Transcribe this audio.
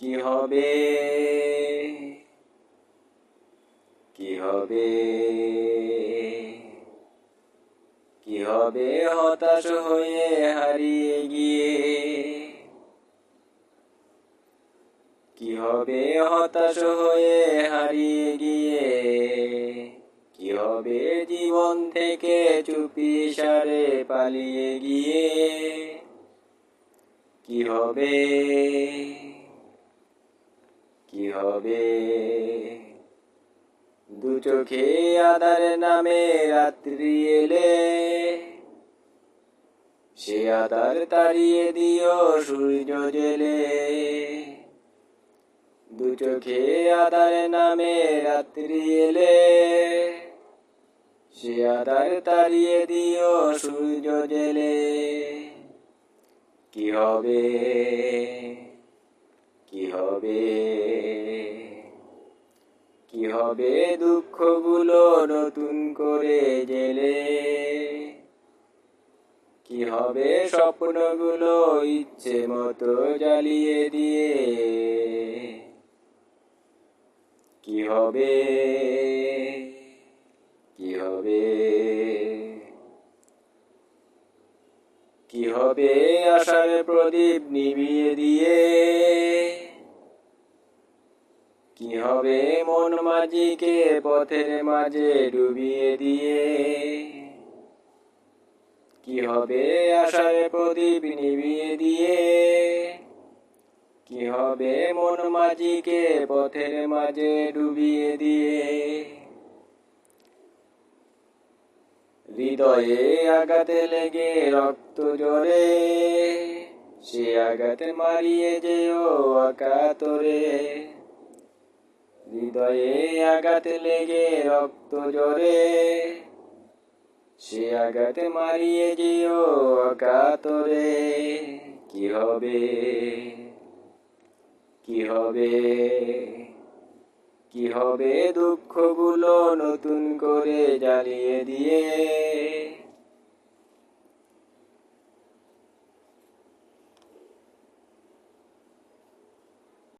কি হবে, কি হবে, কি হবে হতাশ হয়ে হারিয়ে গিয়ে, কি হবে হতাশ হয়ে হারিয়ে গিয়ে, কি হবে জীবন থেকে চুপি সারে পালিয়ে গিয়ে, কি হবে, কি হবে, দু চোখে আধার নামে রাত্রি এলে, সে আধার তাড়িয়ে দিও সূর্য জেলে, দু চোখে আধার নামে রাত্রি এলে, সে আধার তাড়িয়ে দিও সূর্য জেলে, কি হবে, কি হবে, কি হবে দুঃখগুলো নতুন করে জেলে, কি হবে স্বপ্নগুলো ইচ্ছে মতো জ্বালিয়ে দিয়ে, কি হবে, কি হবে, কি হবে আশার প্রদীপ নিভিয়ে দিয়ে, কি হবে মন মাঝিকে পথের মাঝে ডুবিয়ে দিয়ে, কি হবে আশার প্রদীপ নিভিয়ে দিয়ে, কি হবে মন মাঝিকে পথের মাঝে ডুবিয়ে দিয়ে, হৃদয়ে আঘাতে লেগে রক্ত ঝরে, সে আঘাত মারিয়ে যেও অকাতরে, হৃদয়ে আঘাত লেগে রক্ত ঝরে, সে আঘাত মারিয়ে যেও অকাতরে, কি হবে, কি হবে, কি হবে দুঃখগুলো নতুন করে জ্বালিয়ে দিয়ে,